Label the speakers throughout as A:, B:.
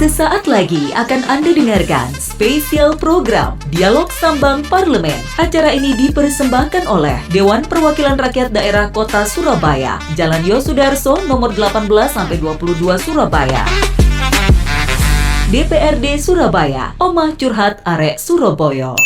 A: Sesaat lagi akan Anda dengarkan spesial program Dialog Sambang Parlemen. Acara ini dipersembahkan oleh Dewan Perwakilan Rakyat Daerah Kota Surabaya, Jalan Yosudarso nomor 18-22 Surabaya. DPRD Surabaya, Omah Curhat Arek Surabaya.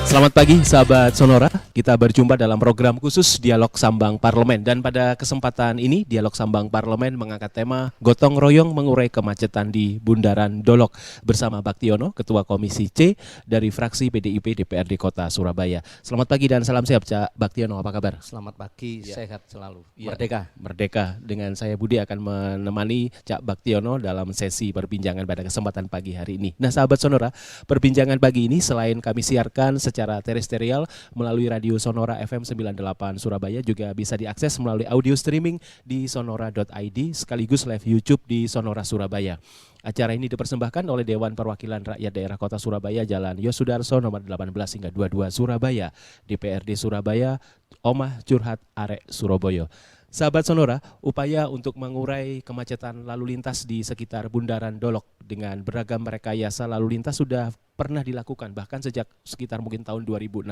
B: Selamat pagi sahabat Sonora, kita berjumpa dalam program khusus Dialog Sambang Parlemen. Dan pada kesempatan ini Dialog Sambang Parlemen mengangkat tema Gotong Royong Mengurai Kemacetan di Bundaran Dolok bersama Baktiono, Ketua Komisi C dari fraksi PDIP DPRD Kota Surabaya. Selamat pagi dan salam sehat Cak Baktiono, apa kabar?
C: Selamat pagi, sehat selalu.
B: Merdeka. Merdeka. Dengan saya Budi akan menemani Cak Baktiono dalam sesi perbincangan pada kesempatan pagi hari ini. Nah sahabat Sonora, perbincangan pagi ini selain kami siarkan secara terestrial melalui radio Sonora FM 98 Surabaya, juga bisa diakses melalui audio streaming di sonora.id sekaligus live YouTube di Sonora Surabaya. Acara ini dipersembahkan oleh Dewan Perwakilan Rakyat Daerah Kota Surabaya, Jalan Yosudarso nomor 18 hingga 22 Surabaya, DPRD Surabaya, Omah Curhat Arek Surabaya. Sahabat Sonora, upaya untuk mengurai kemacetan lalu lintas di sekitar Bundaran Dolok dengan beragam rekayasa lalu lintas sudah pernah dilakukan bahkan sejak sekitar mungkin tahun 2016,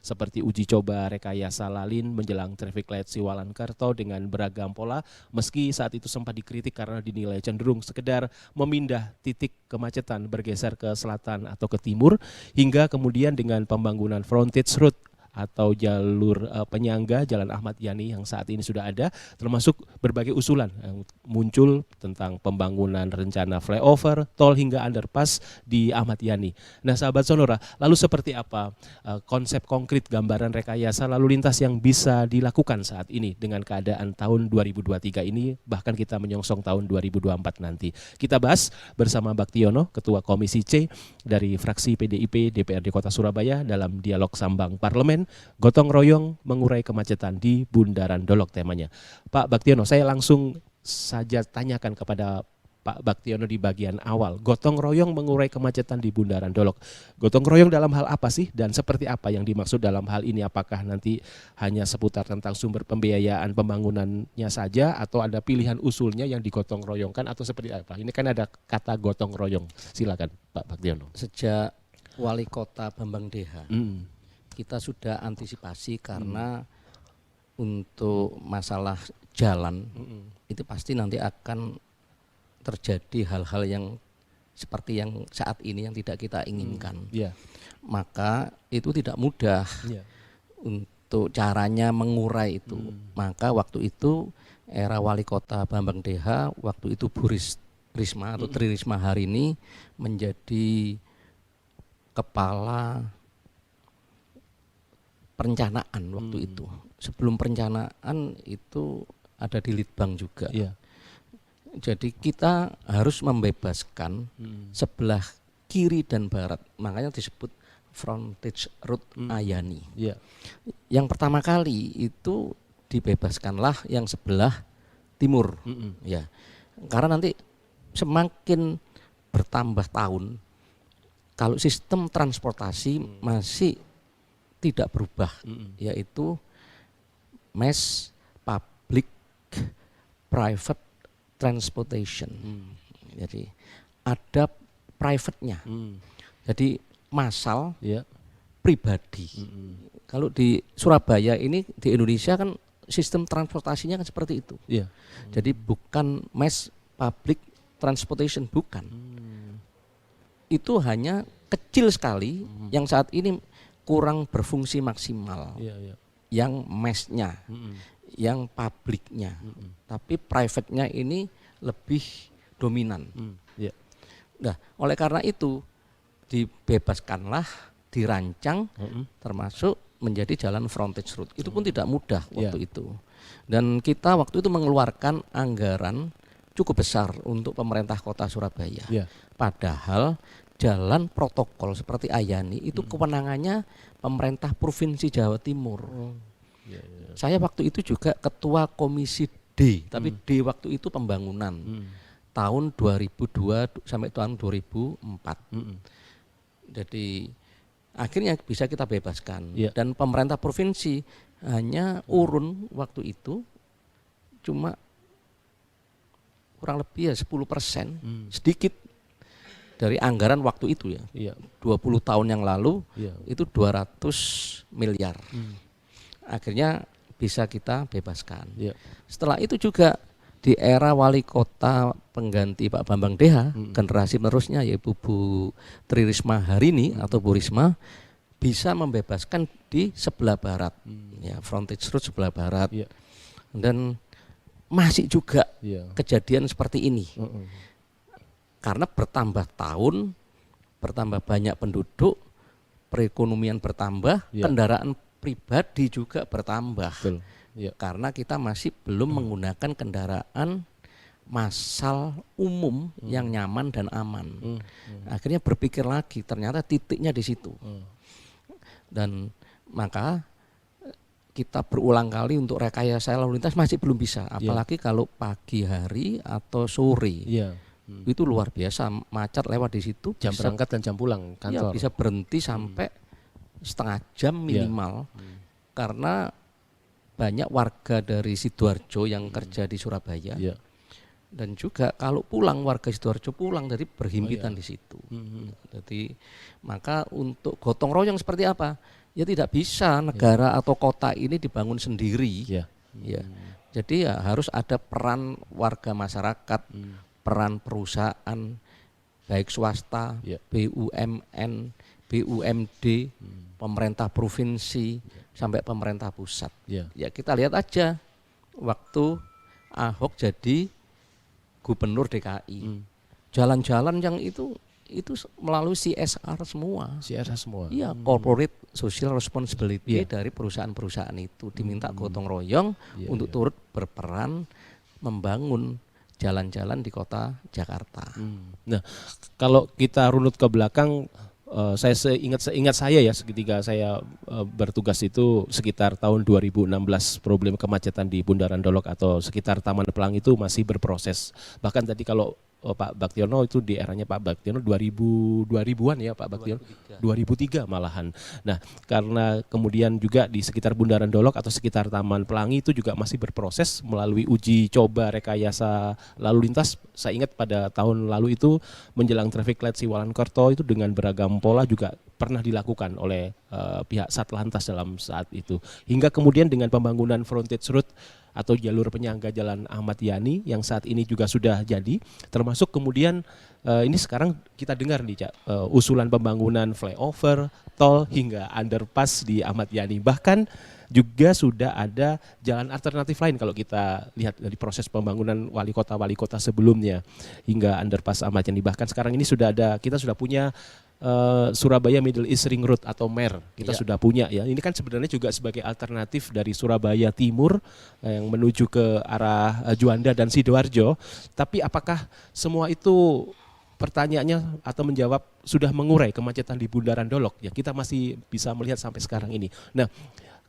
B: seperti uji coba rekayasa lalin menjelang traffic light Siwalan-Kerto dengan beragam pola, meski saat itu sempat dikritik karena dinilai cenderung sekedar memindah titik kemacetan bergeser ke selatan atau ke timur, hingga kemudian dengan pembangunan frontage route atau jalur penyangga Jalan Ahmad Yani yang saat ini sudah ada, termasuk berbagai usulan yang muncul tentang pembangunan rencana flyover, tol hingga underpass di Ahmad Yani. Nah sahabat Sonora, lalu seperti apa konsep konkret gambaran rekayasa lalu lintas yang bisa dilakukan saat ini dengan keadaan tahun 2023 ini, bahkan kita menyongsong tahun 2024 nanti. Kita bahas bersama Baktiono, Ketua Komisi C dari fraksi PDIP DPRD Kota Surabaya dalam Dialog Sambang Parlemen, Gotong Royong Mengurai Kemacetan di Bundaran Dolok temanya. Pak Baktiono, saya langsung saja tanyakan kepada Pak Baktiono di bagian awal. Gotong Royong Mengurai Kemacetan di Bundaran Dolok. Gotong Royong dalam hal apa sih dan seperti apa yang dimaksud dalam hal ini? Apakah nanti hanya seputar tentang sumber pembiayaan pembangunannya saja atau ada pilihan usulnya yang digotong royongkan atau seperti apa? Ini kan ada kata gotong royong. Silakan Pak Baktiono.
C: Sejak Wali Kota Bambang Deha, kita sudah antisipasi karena untuk masalah jalan itu pasti nanti akan terjadi hal-hal yang seperti yang saat ini yang tidak kita inginkan. Maka itu tidak mudah untuk caranya mengurai itu. Maka waktu itu era Wali Kota Bambang Deha, waktu itu Bu Risma atau Tri Risma hari ini menjadi kepala perencanaan waktu itu. Sebelum perencanaan itu ada di Litbang juga. Jadi kita harus membebaskan sebelah kiri dan barat. Makanya disebut frontage route Ayani. Yang pertama kali itu dibebaskanlah yang sebelah timur. Ya. Karena nanti semakin bertambah tahun, kalau sistem transportasi masih tidak berubah, yaitu mass public private transportation. Jadi ada private-nya. Jadi massal pribadi. Kalau di Surabaya ini di Indonesia kan sistem transportasinya kan seperti itu. Jadi bukan mass public transportation, bukan. Itu hanya kecil sekali yang saat ini kurang berfungsi maksimal. Yang mass-nya, yang publiknya, tapi private-nya ini lebih dominan. Nah, oleh karena itu dibebaskanlah, dirancang, termasuk menjadi jalan frontage route. Itu pun tidak mudah waktu itu. Dan kita waktu itu mengeluarkan anggaran cukup besar untuk pemerintah Kota Surabaya. Padahal jalan protokol seperti Ayani itu kewenangannya pemerintah Provinsi Jawa Timur. Saya waktu itu juga ketua Komisi D, tapi D waktu itu pembangunan tahun 2002 sampai tahun 2004. Jadi akhirnya bisa kita bebaskan. Dan pemerintah provinsi hanya urun waktu itu cuma kurang lebih ya 10%, sedikit dari anggaran waktu itu ya.
B: Iya.
C: 20 tahun yang lalu
B: Iya.
C: itu 200 miliar. Akhirnya bisa kita bebaskan.
B: Iya.
C: Setelah itu juga di era wali kota pengganti Pak Bambang Deha, generasi penerusnya yaitu Bu Tri Risma hari ini atau Bu Risma bisa membebaskan di sebelah barat, ya frontage road sebelah barat,
B: Iya.
C: dan masih juga
B: Iya.
C: kejadian seperti ini. Karena bertambah tahun, bertambah banyak penduduk, perekonomian bertambah,
B: Iya.
C: kendaraan pribadi juga bertambah.
B: Betul. Iya.
C: Karena kita masih belum menggunakan kendaraan massal umum yang nyaman dan aman. Akhirnya berpikir lagi, ternyata titiknya di situ. Dan maka kita berulang kali untuk rekayasa lalu lintas masih belum bisa, apalagi kalau pagi hari atau sore.
B: Iya.
C: Itu luar biasa macet lewat di situ.
B: Jam
C: bisa,
B: berangkat dan jam pulang
C: ya,
B: kantor.
C: bisa berhenti sampai setengah jam minimal, karena banyak warga dari Sidoarjo yang kerja di Surabaya.
B: Iya.
C: Dan juga kalau pulang warga Sidoarjo pulang dari berhimpitan di situ. Jadi maka untuk gotong royong seperti apa? Ya tidak bisa negara atau kota ini dibangun sendiri.
B: Iya.
C: Ya. Jadi ya harus ada peran warga masyarakat, peran perusahaan baik swasta, BUMN, BUMD, pemerintah provinsi sampai pemerintah pusat. Ya kita lihat aja waktu Ahok jadi gubernur DKI, jalan-jalan yang itu melalui CSR semua.
B: CSR semua.
C: Iya, corporate social responsibility dari perusahaan-perusahaan itu diminta gotong royong untuk turut berperan membangun jalan-jalan di kota Jakarta.
B: Nah, kalau kita runut ke belakang, saya seingat saya ya, ketika saya bertugas itu sekitar tahun 2016, problem kemacetan di Bundaran Dolok atau sekitar Taman Pelangi itu masih berproses. Bahkan tadi kalau Pak Baktiono itu di eranya Pak Baktiono 2000-an ya Pak Baktiono, 2003 malahan. Nah, karena kemudian juga di sekitar Bundaran Dolok atau sekitar Taman Pelangi itu juga masih berproses melalui uji coba rekayasa lalu lintas. Saya ingat pada tahun lalu itu menjelang traffic light Siwalan-Kerto itu dengan beragam pola juga pernah dilakukan oleh pihak Satlantas dalam saat itu. Hingga kemudian dengan pembangunan frontage road atau jalur penyangga Jalan Ahmad Yani yang saat ini juga sudah jadi, termasuk kemudian ini sekarang kita dengar nih Cak, usulan pembangunan flyover, tol hingga underpass di Ahmad Yani. Bahkan juga sudah ada jalan alternatif lain kalau kita lihat dari proses pembangunan wali kota sebelumnya hingga underpass Ahmad Yani. Bahkan sekarang ini kita sudah punya Surabaya Middle East Ring Road atau MER kita sudah punya ya. Ini kan sebenarnya juga sebagai alternatif dari Surabaya Timur yang menuju ke arah Juanda dan Sidoarjo. Tapi apakah semua itu pertanyaannya atau menjawab sudah mengurai kemacetan di Bundaran Dolok? Ya kita masih bisa melihat sampai sekarang ini. Nah,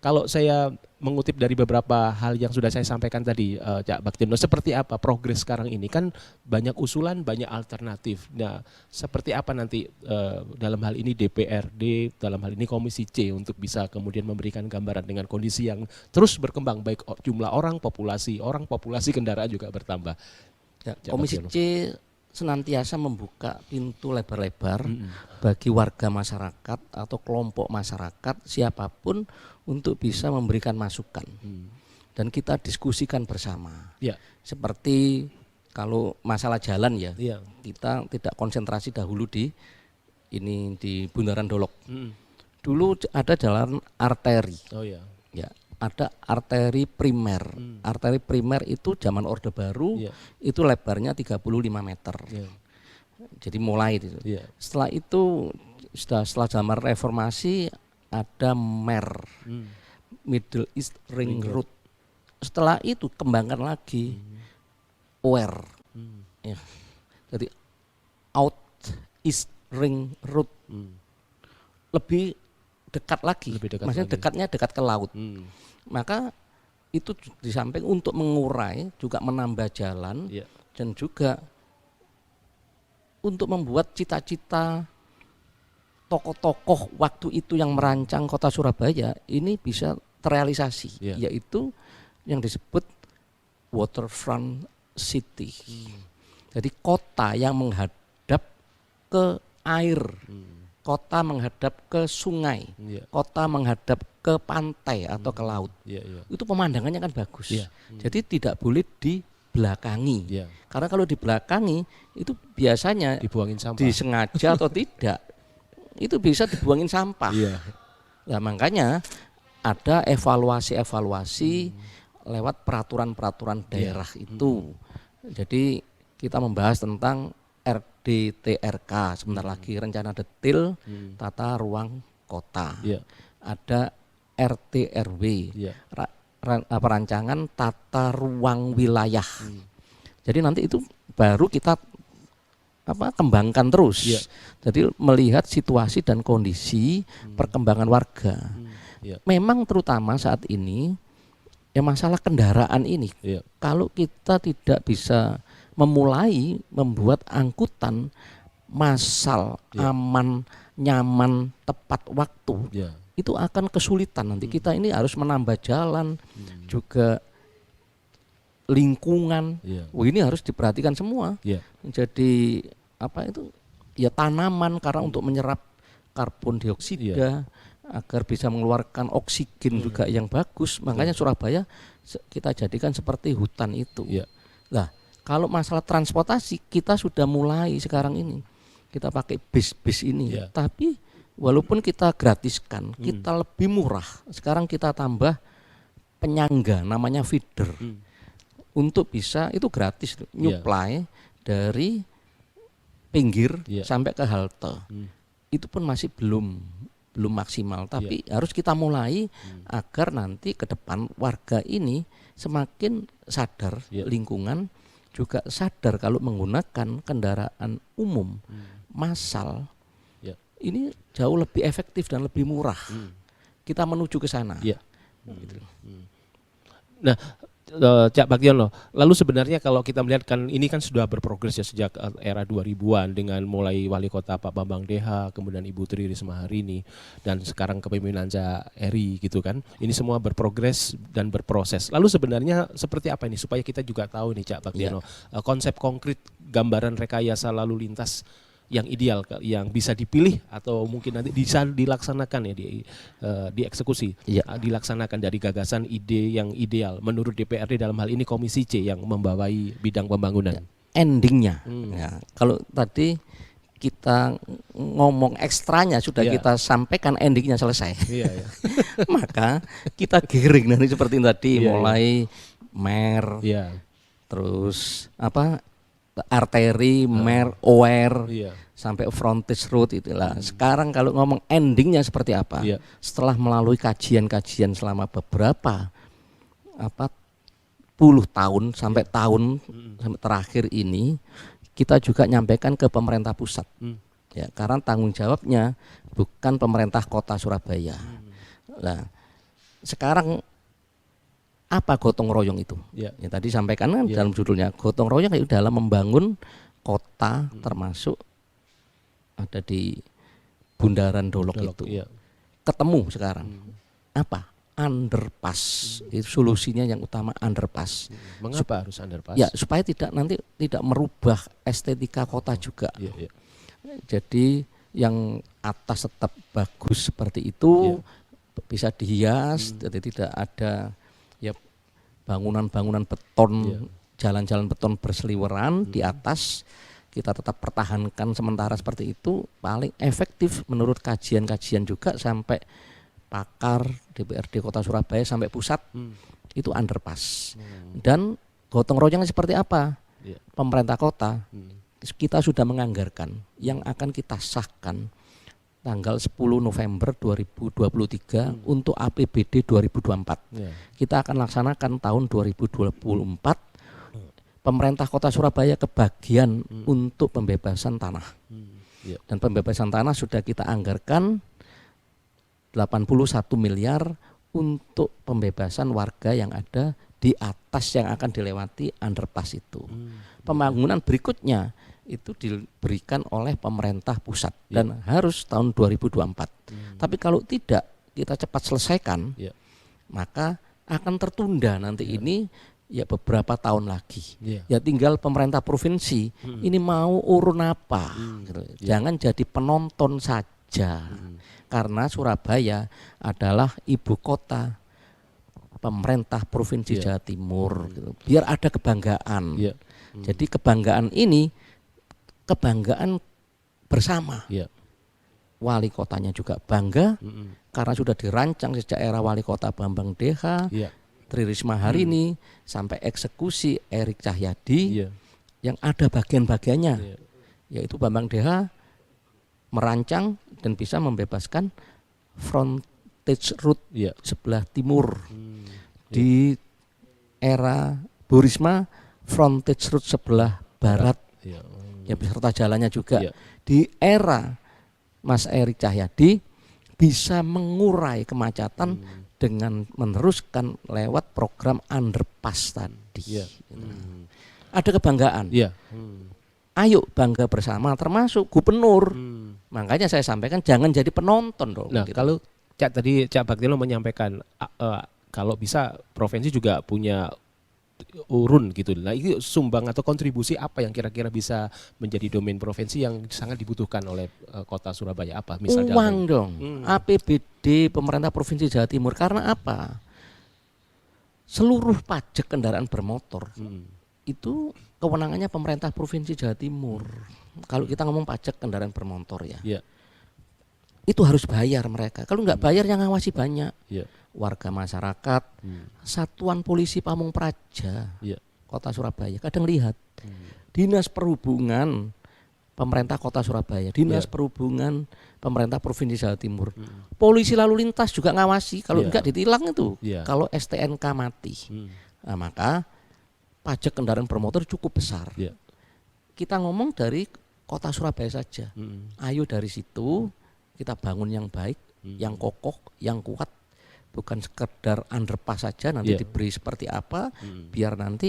B: kalau saya mengutip dari beberapa hal yang sudah saya sampaikan tadi, Cak Baktiono, seperti apa progres sekarang ini? Kan banyak usulan, banyak alternatif. Nah, seperti apa nanti dalam hal ini DPRD, dalam hal ini Komisi C untuk bisa kemudian memberikan gambaran dengan kondisi yang terus berkembang, baik jumlah orang, populasi kendaraan juga bertambah.
C: Ya, Komisi C senantiasa membuka pintu lebar-lebar bagi warga masyarakat atau kelompok masyarakat siapapun untuk bisa memberikan masukan dan kita diskusikan bersama. Seperti kalau masalah jalan ya, kita tidak konsentrasi dahulu di Bundaran Dolok. Dulu ada jalan arteri. Ya, ada arteri primer. Arteri primer itu zaman Orde Baru itu lebarnya 35 meter. Jadi mulai itu. Setelah itu setelah zaman reformasi ada MER, Middle East Ring Road. Setelah itu kembangkan lagi OR. Ya. Jadi Out East Ring Road. Lebih dekat lagi. Maksudnya dekatnya dekat ke laut. Maka itu di samping untuk mengurai juga menambah jalan dan juga untuk membuat cita-cita tokoh-tokoh waktu itu yang merancang kota Surabaya ini bisa terrealisasi, yaitu yang disebut waterfront city. Jadi kota yang menghadap ke air, kota menghadap ke sungai, kota menghadap ke pantai atau ke laut. Itu pemandangannya kan bagus. Jadi tidak boleh dibelakangi. Karena kalau dibelakangi itu biasanya
B: dibuangin sampah.
C: Disengaja atau tidak, itu bisa dibuangin sampah. Nah, makanya ada evaluasi lewat peraturan-peraturan daerah itu. Jadi kita membahas tentang RDTRK sebentar lagi, rencana detail tata ruang kota. Ada RTRW, perancangan tata ruang wilayah. Jadi nanti itu baru kita kembangkan terus. Jadi melihat situasi dan kondisi perkembangan warga. Memang terutama saat ini ya masalah kendaraan ini. Kalau kita tidak bisa memulai membuat angkutan massal, aman, nyaman, tepat waktu, itu akan kesulitan. Nanti kita ini harus menambah jalan, juga lingkungan. Ini harus diperhatikan semua. Jadi tanaman karena untuk menyerap karbon dioksida agar bisa mengeluarkan oksigen juga yang bagus. Makanya Surabaya kita jadikan seperti hutan itu. Nah, kalau masalah transportasi kita sudah mulai sekarang ini. Kita pakai bis-bis ini. Tapi walaupun kita gratiskan, kita lebih murah. Sekarang kita tambah penyangga namanya feeder. Untuk bisa itu gratis nyuplai dari pinggir sampai ke halte. Itu pun masih belum maksimal, tapi harus kita mulai agar nanti ke depan warga ini semakin sadar, lingkungan juga sadar kalau menggunakan kendaraan umum massal ini jauh lebih efektif dan lebih murah. Kita menuju ke sana. Gitu.
B: Nah, Cak Baktiono, lalu sebenarnya kalau kita melihat kan ini kan sudah berprogres ya sejak era 2000-an dengan mulai wali kota Pak Bambang Deha, kemudian Ibu Tri Risma hari ini, dan sekarang kepemimpinan Cak Eri gitu kan. Ini semua berprogres dan berproses. Lalu sebenarnya seperti apa ini supaya kita juga tahu nih Cak Baktiono, konsep konkret gambaran rekayasa lalu lintas yang ideal, yang bisa dipilih atau mungkin nanti bisa dilaksanakan ya dieksekusi, dilaksanakan dari gagasan ide yang ideal menurut DPRD dalam hal ini Komisi C yang membawai bidang pembangunan.
C: Endingnya, kalau tadi kita ngomong ekstranya sudah kita sampaikan, endingnya selesai. Maka kita giring nanti seperti tadi mulai mer, terus arteri, mer, OR, sampai frontage road itulah. Sekarang kalau ngomong endingnya seperti apa? Setelah melalui kajian-kajian selama beberapa puluh tahun sampai tahun sampai terakhir ini, kita juga nyampaikan ke pemerintah pusat. Karena tanggung jawabnya bukan pemerintah kota Surabaya. Nah, sekarang apa gotong royong itu? Tadi sampaikan kan dalam judulnya, gotong royong itu dalam membangun kota, termasuk ada di Bundaran Dolok itu. Ketemu sekarang apa? Underpass. Itu solusinya yang utama underpass.
B: Mengapa harus underpass?
C: Supaya nanti tidak merubah estetika kota juga. Jadi yang atas tetap bagus seperti itu, bisa dihias, jadi tidak ada bangunan-bangunan beton, jalan-jalan beton berseliweran di atas. Kita tetap pertahankan sementara seperti itu, paling efektif menurut kajian-kajian juga sampai pakar DPRD Kota Surabaya sampai pusat itu underpass. Dan gotong royongnya seperti apa? Pemerintah kota kita sudah menganggarkan yang akan kita sahkan tanggal 10 November 2023 untuk APBD 2024. Kita akan laksanakan tahun 2024. Pemerintah Kota Surabaya kebagian untuk pembebasan tanah. Dan pembebasan tanah sudah kita anggarkan 81 miliar untuk pembebasan warga yang ada di atas yang akan dilewati underpass itu. Pembangunan berikutnya itu diberikan oleh pemerintah pusat dan harus tahun 2024. Tapi kalau tidak kita cepat selesaikan, maka akan tertunda nanti ini ya beberapa tahun lagi.
B: Iya.
C: Ya tinggal pemerintah provinsi ini mau urun apa. Gitu. Jangan jadi penonton saja. Karena Surabaya adalah ibu kota pemerintah provinsi Jawa Timur. Gitu. Biar ada kebanggaan.
B: Iya.
C: Jadi kebanggaan ini kebanggaan bersama.
B: Iya.
C: Wali kotanya juga bangga karena sudah dirancang sejak era wali kota Bambang Deha,
B: Iya.
C: Tri Risma hari ini sampai eksekusi Erik Cahyadi
B: Iya.
C: yang ada bagian-bagiannya,
B: Iya.
C: yaitu Bambang Deha merancang dan bisa membebaskan frontage route
B: Iya.
C: sebelah timur. Di era Bu Risma frontage route sebelah barat,
B: Iya.
C: ya beserta jalannya juga.
B: Iya.
C: Di era Mas Erik Cahyadi bisa mengurai kemacetan dengan meneruskan lewat program underpass tadi.
B: Iya.
C: Ada kebanggaan.
B: Iya.
C: Ayo bangga bersama, termasuk gubernur. Makanya saya sampaikan jangan jadi penonton dong.
B: Nah,
C: gitu.
B: kalau Cak Baktiono menyampaikan kalau bisa provinsi juga punya urun gitu. Nah, itu sumbang atau kontribusi apa yang kira-kira bisa menjadi domain provinsi yang sangat dibutuhkan oleh kota Surabaya apa? Misalnya
C: uang dong, APBD pemerintah provinsi Jawa Timur. Karena apa? Seluruh pajak kendaraan bermotor itu kewenangannya pemerintah provinsi Jawa Timur. Kalau kita ngomong pajak kendaraan bermotor ya,
B: Iya.
C: itu harus bayar mereka. Kalau nggak bayar yang ngawasi banyak.
B: Iya.
C: Warga masyarakat, Satuan Polisi Pamung Praja,
B: Iya.
C: Kota Surabaya. Kadang lihat Dinas Perhubungan pemerintah Kota Surabaya, Dinas Perhubungan pemerintah Provinsi Jawa Timur, polisi lalu lintas juga ngawasi. Kalau enggak ditilang itu. Kalau STNK mati, nah, maka pajak kendaraan bermotor cukup besar. Kita ngomong dari Kota Surabaya saja. Ayo dari situ kita bangun yang baik, yang kokoh, yang kuat. Bukan sekedar underpass saja nanti diberi seperti apa, biar nanti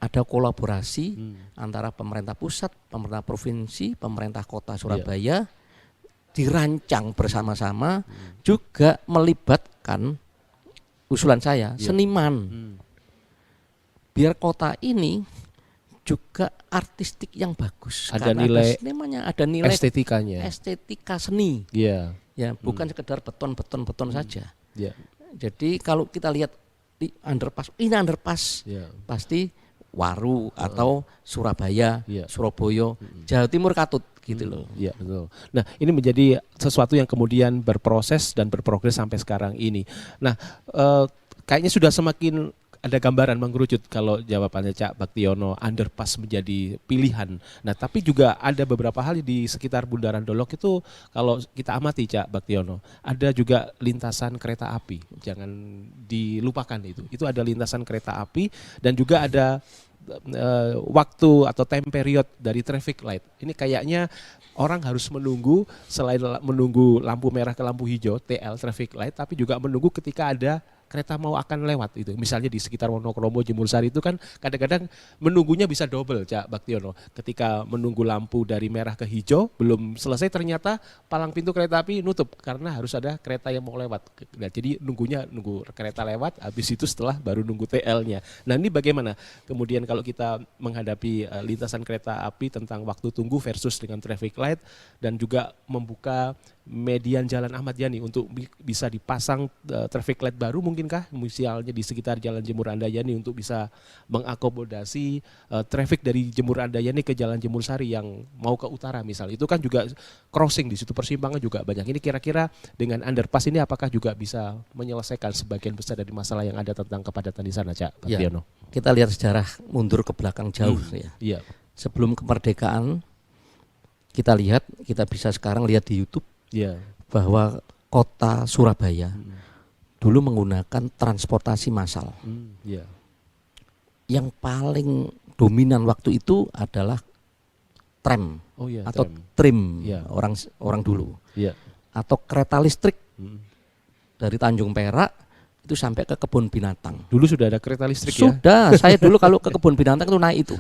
C: ada kolaborasi antara pemerintah pusat, pemerintah provinsi, pemerintah kota Surabaya dirancang bersama-sama, juga melibatkan usulan saya seniman. Biar kota ini juga artistik yang bagus.
B: Ada
C: karena
B: nilai
C: ada nilai
B: estetikanya.
C: estetika seni.
B: Iya.
C: Ya, bukan sekedar beton saja.
B: Iya.
C: Jadi kalau kita lihat di underpass, ini underpass pasti Waru atau Surabaya, Surabaya, Jawa Timur katut gitu loh.
B: Iya, betul. Nah, ini menjadi sesuatu yang kemudian berproses dan berprogres sampai sekarang ini. Nah, kayaknya sudah semakin ada gambaran mengerucut kalau jawabannya Cak Baktiono, underpass menjadi pilihan. Nah, tapi juga ada beberapa hal di sekitar Bundaran Dolok itu kalau kita amati Cak Baktiono, ada juga lintasan kereta api. Jangan dilupakan itu. Itu ada lintasan kereta api dan juga ada waktu atau time period dari traffic light. Ini kayaknya orang harus menunggu, selain menunggu lampu merah ke lampu hijau, TL traffic light, tapi juga menunggu ketika ada kereta mau akan lewat itu. Misalnya di sekitar Wonokromo, Jemur Sari itu kan kadang-kadang menunggunya bisa double Cak Baktiono. Ketika menunggu lampu dari merah ke hijau belum selesai ternyata palang pintu kereta api nutup karena harus ada kereta yang mau lewat. Nah, jadi nunggu kereta lewat, habis itu setelah baru nunggu TL-nya. Nah, ini bagaimana kemudian kalau kita menghadapi lintasan kereta api tentang waktu tunggu versus dengan traffic light dan juga membuka median Jalan Ahmad Yani untuk bisa dipasang traffic light baru mungkinkah misalnya di sekitar Jalan Jemur Andayani untuk bisa mengakomodasi traffic dari Jemur Andayani ke Jalan Jemur Sari yang mau ke utara misalnya. Itu kan juga crossing di situ, persimpangan juga banyak. Ini kira-kira dengan underpass ini apakah juga bisa menyelesaikan sebagian besar dari masalah yang ada tentang kepadatan di sana Cak Baktiono?
C: Kita lihat sejarah mundur ke belakang jauh ya.
B: Iya.
C: Sebelum kemerdekaan kita bisa sekarang lihat di YouTube bahwa kota Surabaya dulu menggunakan transportasi massal. Yang paling dominan waktu itu adalah tram atau trim orang dulu, atau kereta listrik dari Tanjung Perak itu sampai ke kebun binatang.
B: Dulu sudah ada kereta listrik ya?
C: Sudah, saya dulu kalau ke kebun binatang itu naik itu.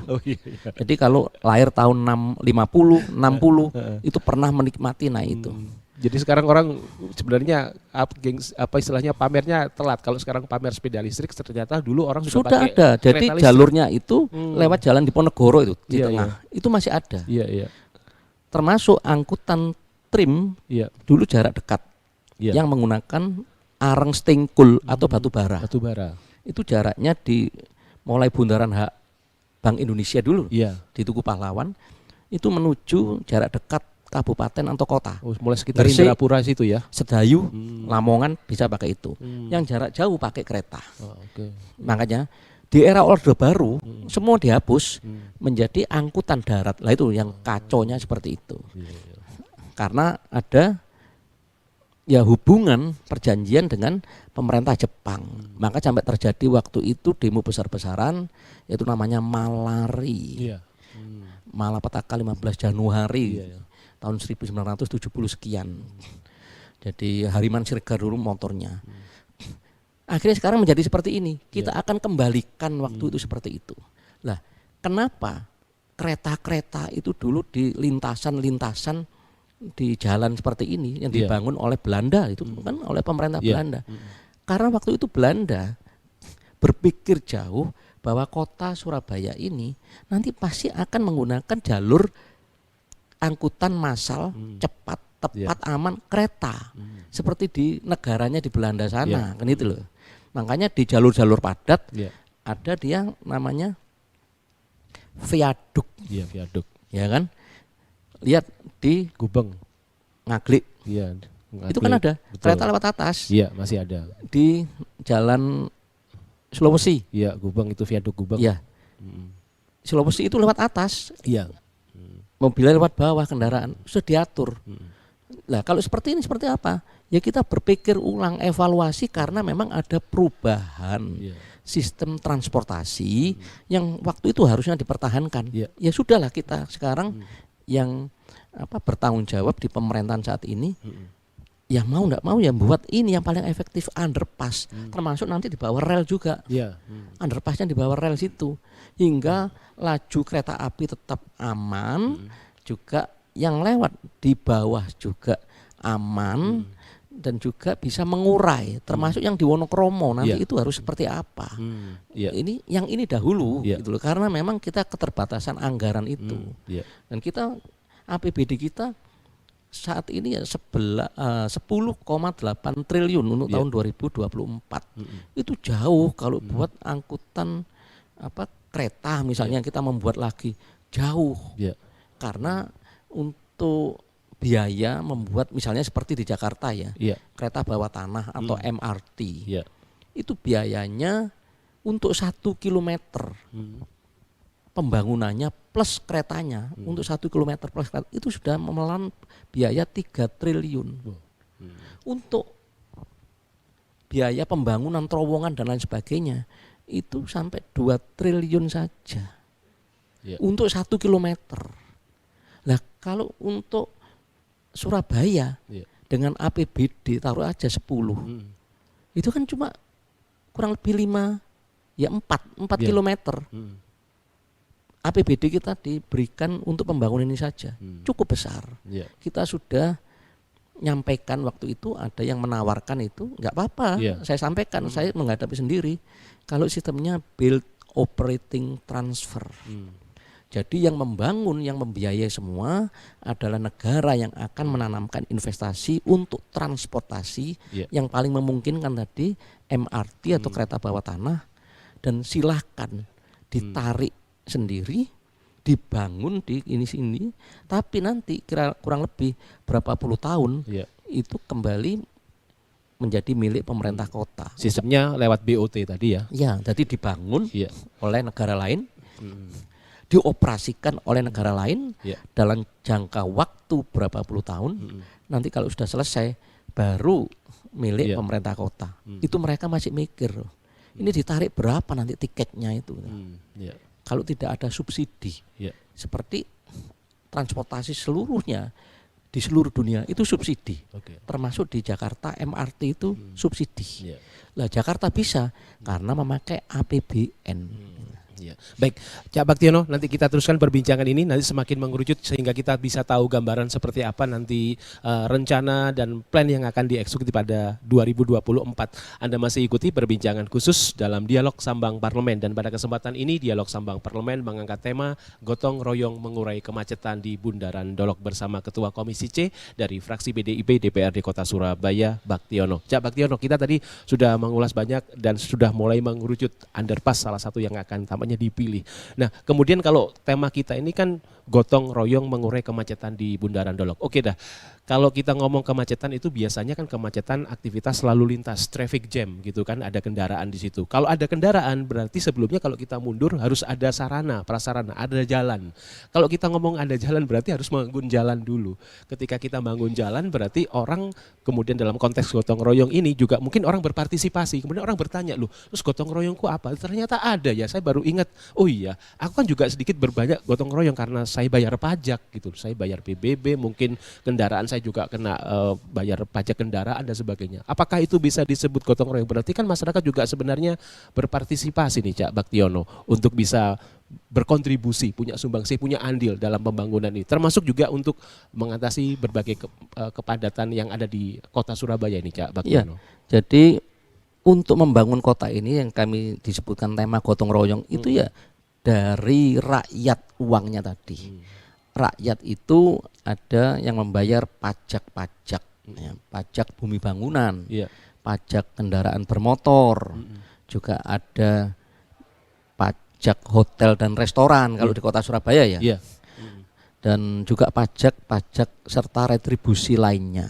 C: Jadi kalau lahir tahun 50, 60 itu pernah menikmati naik itu.
B: Jadi sekarang orang sebenarnya apa istilahnya pamernya telat. Kalau sekarang pamer sepeda listrik ternyata dulu orang
C: Sudah
B: pakai
C: ada. Jadi
B: kereta listrik.
C: jalurnya itu lewat jalan Diponegoro itu di
B: Iya,
C: tengah. Itu masih ada.
B: Iya, iya.
C: Termasuk angkutan trim
B: Iya.
C: dulu jarak dekat
B: Iya.
C: yang menggunakan areng stingkul atau batu bara.
B: Batu bara.
C: Itu jaraknya di mulai bundaran Hak Bank Indonesia dulu
B: Iya.
C: di Tugu Pahlawan itu menuju jarak dekat kabupaten atau kota.
B: Oh, mulai sekitar
C: Gresik,
B: Indrapura situ ya.
C: Sedayu, Lamongan bisa pakai itu.
B: Hmm.
C: Yang jarak jauh pakai kereta.
B: Oh, oke.
C: Makanya di era Orde Baru semua dihapus menjadi angkutan darat. Lah itu yang kaconya seperti itu.
B: Iya.
C: Karena ada ya hubungan perjanjian dengan pemerintah Jepang. Maka sampai terjadi waktu itu demo besar-besaran yaitu namanya Malari.
B: Iya.
C: Malapetaka 15 Januari.
B: Iya, iya.
C: Tahun 1970 sekian. Jadi Hariman Siregar dulu motornya. Akhirnya sekarang menjadi seperti ini. Kita akan kembalikan waktu itu seperti itu. Lah, kenapa kereta-kereta itu dulu di lintasan-lintasan di jalan seperti ini yang dibangun oleh Belanda itu kan oleh pemerintah Belanda. Karena waktu itu Belanda berpikir jauh bahwa kota Surabaya ini nanti pasti akan menggunakan jalur angkutan massal cepat, tepat, aman kereta. Seperti di negaranya di Belanda sana, kan itu loh. Makanya di jalur-jalur padat ada dia namanya viaduk.
B: Iya, viaduk.
C: Ya kan? Lihat di
B: Gubeng.
C: Ngaglik.
B: Iya.
C: Itu kan ada
B: Betul.
C: kereta lewat atas.
B: Iya, masih ada.
C: Di jalan Sulawesi.
B: Iya, Gubeng itu viaduk Gubeng.
C: Iya. Sulawesi itu lewat atas.
B: Iya.
C: Mobilnya lewat bawah kendaraan sudah diatur. Lah kalau seperti ini seperti apa? Ya kita berpikir ulang evaluasi karena memang ada perubahan sistem transportasi yang waktu itu harusnya dipertahankan. Ya sudahlah kita sekarang yang bertanggung jawab di pemerintahan saat ini. Ya mau enggak mau ya buat ini yang paling efektif underpass, termasuk nanti di bawah rel juga. Underpassnya di bawah rel situ hingga laju kereta api tetap aman, juga yang lewat di bawah juga aman dan juga bisa mengurai, termasuk yang di Wonokromo nanti itu harus seperti apa. Ini yang ini dahulu gitu loh, karena memang kita keterbatasan anggaran itu. Dan kita APBD kita saat ini ya 10,8 triliun untuk tahun 2024. Itu jauh kalau buat angkutan kereta misalnya kita membuat lagi jauh. Karena untuk biaya membuat misalnya seperti di Jakarta ya, kereta bawah tanah atau MRT. Itu biayanya untuk 1 kilometer. Pembangunannya plus keretanya untuk 1 kilometer plus kereta itu sudah memelan biaya 3 triliun. Untuk biaya pembangunan terowongan dan lain sebagainya itu sampai 2 triliun saja untuk 1 kilometer. Nah kalau untuk Surabaya dengan APBD taruh aja 10 itu kan cuma kurang lebih 4 kilometer. APBD kita diberikan untuk pembangunan ini saja cukup besar. Kita sudah nyampaikan waktu itu, ada yang menawarkan itu nggak apa-apa. Saya sampaikan, saya menghadapi sendiri kalau sistemnya build operating transfer. Jadi yang membangun, yang membiayai semua adalah negara yang akan menanamkan investasi untuk transportasi yang paling memungkinkan tadi MRT atau kereta bawah tanah, dan silahkan ditarik sendiri, dibangun di ini sini, tapi nanti kurang lebih berapa puluh tahun itu kembali menjadi milik pemerintah kota.
B: Sistemnya lewat BOT tadi ya?
C: Ya, jadi dibangun oleh negara lain, dioperasikan oleh negara lain dalam jangka waktu berapa puluh tahun. Nanti kalau sudah selesai baru milik pemerintah kota. Itu mereka masih mikir, ini ditarik berapa nanti tiketnya itu. Kalau tidak ada subsidi, seperti transportasi seluruhnya di seluruh dunia itu subsidi, termasuk di Jakarta MRT itu subsidi. Lah Jakarta bisa karena memakai APBN.
B: Ya. Baik, Cak Baktiono, nanti kita teruskan perbincangan ini nanti semakin mengerucut sehingga kita bisa tahu gambaran seperti apa nanti rencana dan plan yang akan dieksekusi pada 2024. Anda masih ikuti perbincangan khusus dalam Dialog Sambang Parlemen, dan pada kesempatan ini Dialog Sambang Parlemen mengangkat tema Gotong Royong Mengurai Kemacetan di Bundaran Dolok bersama Ketua Komisi C dari fraksi PDIP DPRD Kota Surabaya, Baktiono. Cak Baktiono, kita tadi sudah mengulas banyak dan sudah mulai mengerucut underpass salah satu yang akan tampaknya dipilih. Nah, kemudian kalau tema kita ini kan gotong royong mengurai kemacetan di Bundaran Dolok. Oke dah, kalau kita ngomong kemacetan itu biasanya kan kemacetan aktivitas lalu lintas, traffic jam gitu kan, ada kendaraan di situ. Kalau ada kendaraan berarti sebelumnya kalau kita mundur harus ada sarana, prasarana, ada jalan. Kalau kita ngomong ada jalan berarti harus membangun jalan dulu. Ketika kita bangun jalan berarti orang kemudian dalam konteks gotong royong ini juga mungkin orang berpartisipasi. Kemudian orang bertanya, loh terus gotong royongku apa? Ternyata ada ya, saya baru ingat, oh iya aku kan juga sedikit berbanyak gotong royong karena saya bayar pajak gitu, saya bayar PBB, mungkin kendaraan saya juga kena bayar pajak kendaraan dan sebagainya. Apakah itu bisa disebut gotong royong? Berarti kan masyarakat juga sebenarnya berpartisipasi nih Cak Baktiono untuk bisa berkontribusi, punya sumbangsi, punya andil dalam pembangunan ini. Termasuk juga untuk mengatasi berbagai kepadatan yang ada di kota Surabaya ini Cak Baktiono.
C: Ya, jadi untuk membangun kota ini yang kami disebutkan tema gotong royong itu ya dari rakyat uangnya tadi. Rakyat itu ada yang membayar pajak-pajak, ya, pajak bumi bangunan, pajak kendaraan bermotor, juga ada pajak hotel dan restoran kalau di kota Surabaya ya. Dan juga pajak-pajak serta retribusi lainnya.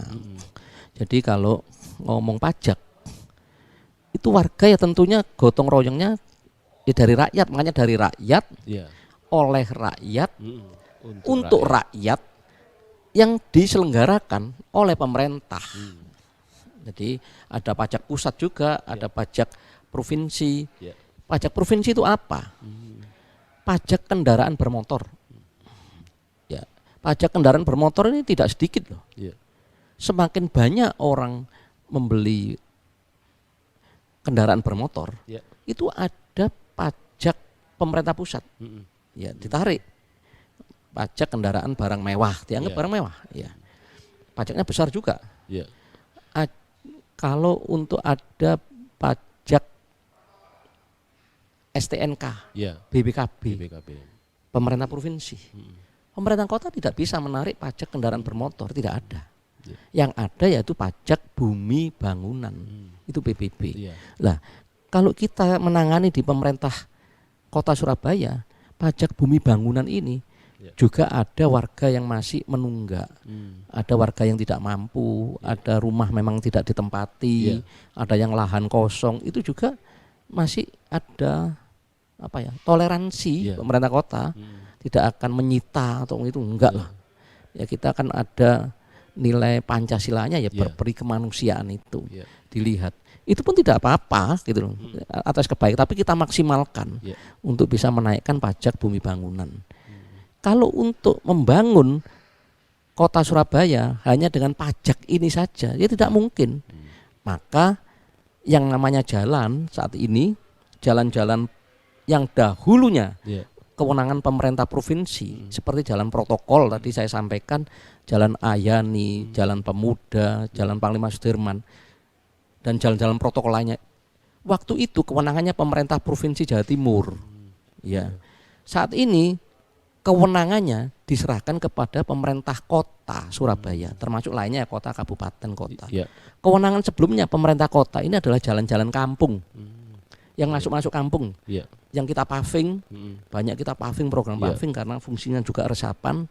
C: Jadi kalau ngomong pajak, itu warga ya tentunya gotong royongnya ya dari rakyat, makanya dari rakyat, oleh rakyat, untuk rakyat yang diselenggarakan oleh pemerintah. Jadi ada pajak pusat juga, ada pajak provinsi. Pajak provinsi itu apa? Pajak kendaraan bermotor. Ya, pajak kendaraan bermotor ini tidak sedikit loh. Semakin banyak orang membeli kendaraan bermotor, itu ada pajak pemerintah pusat, ya ditarik. Pajak kendaraan barang mewah, dianggap barang mewah, ya pajaknya besar juga. Kalau untuk ada pajak STNK, BPKB, pemerintah provinsi, pemerintah kota tidak bisa menarik pajak kendaraan bermotor, tidak ada. Yang ada yaitu pajak bumi bangunan, itu PBB. Lah, kalau kita menangani di pemerintah kota Surabaya, pajak bumi bangunan ini juga ada warga yang masih menunggak, ada warga yang tidak mampu, ada rumah memang tidak ditempati, ada yang lahan kosong, itu juga masih ada apa ya, toleransi pemerintah kota tidak akan menyita atau itu enggak lah. Ya kita akan ada nilai Pancasilanya ya, berperi kemanusiaan itu dilihat. Itu pun tidak apa-apa gitu loh, atas kebaikan, tapi kita maksimalkan untuk bisa menaikkan pajak bumi bangunan. Kalau untuk membangun kota Surabaya hanya dengan pajak ini saja, ya tidak mungkin. Maka yang namanya jalan saat ini, jalan-jalan yang dahulunya kewenangan pemerintah provinsi, seperti jalan protokol tadi saya sampaikan, Jalan Ayani, Jalan Pemuda, Jalan Panglima Sudirman, dan jalan-jalan protokol lainnya. Waktu itu kewenangannya pemerintah provinsi Jawa Timur. Ya, saat ini kewenangannya diserahkan kepada pemerintah kota Surabaya, termasuk lainnya kota, kabupaten, kota. Kewenangan sebelumnya pemerintah kota ini adalah jalan-jalan kampung, yang masuk-masuk kampung, yang kita paving, banyak kita paving, program paving karena fungsinya juga resapan,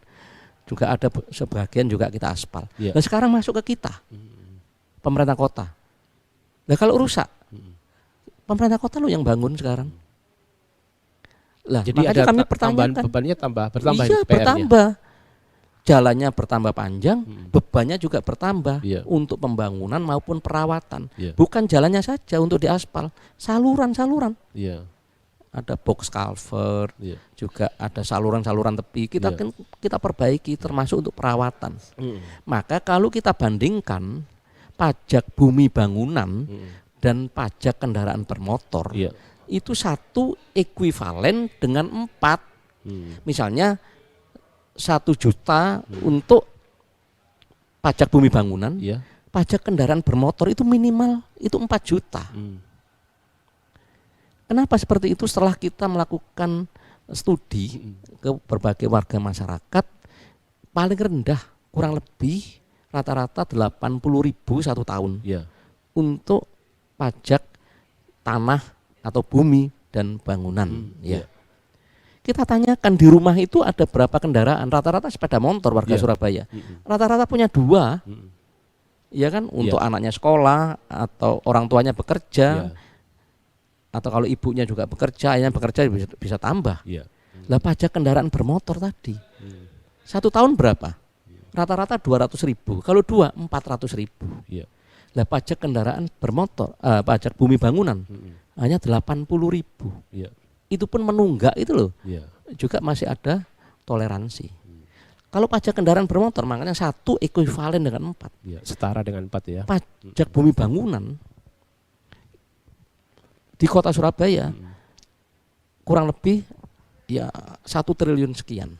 C: juga ada sebagian juga kita aspal. Nah sekarang masuk ke kita, pemerintah kota. Nah kalau rusak, pemerintah kota lo yang bangun sekarang. Lah,
B: jadi
C: makanya
B: ada
C: kami pertanyakan,
B: bebannya bertambah.
C: Iya, bertambah. Jalannya bertambah panjang, bebannya juga bertambah untuk pembangunan maupun perawatan. Bukan jalannya saja untuk diaspal, saluran-saluran. Ada box culvert, juga ada saluran-saluran tepi. Kita perbaiki termasuk untuk perawatan. Maka kalau kita bandingkan pajak bumi bangunan dan pajak kendaraan bermotor, itu 1 ekuivalen dengan 4. Misalnya 1 juta untuk pajak bumi bangunan,
B: Ya.
C: pajak kendaraan bermotor itu minimal itu 4 juta. Kenapa seperti itu? Setelah kita melakukan studi ke berbagai warga masyarakat, paling rendah kurang lebih rata-rata 80.000 1 tahun
B: Ya.
C: untuk pajak tanah atau bumi dan bangunan. Ya. Kita tanyakan di rumah itu ada berapa kendaraan, rata-rata sepeda motor warga Surabaya. Rata-rata punya 2. Ya kan, untuk anaknya sekolah atau orang tuanya bekerja. Atau kalau ibunya juga bekerja, ayahnya bekerja bisa tambah. Lah pajak kendaraan bermotor tadi 1 tahun berapa? Rata-rata 200.000. Kalau 2 400.000. Lah pajak kendaraan bermotor, pajak bumi bangunan hanya 80.000. Itu pun menunggak itu loh. Juga masih ada toleransi. Kalau pajak kendaraan bermotor makanya 1 ekuivalen dengan 4.
B: Setara dengan 4 ya.
C: Pajak bumi bangunan di kota Surabaya kurang lebih ya 1 triliun sekian.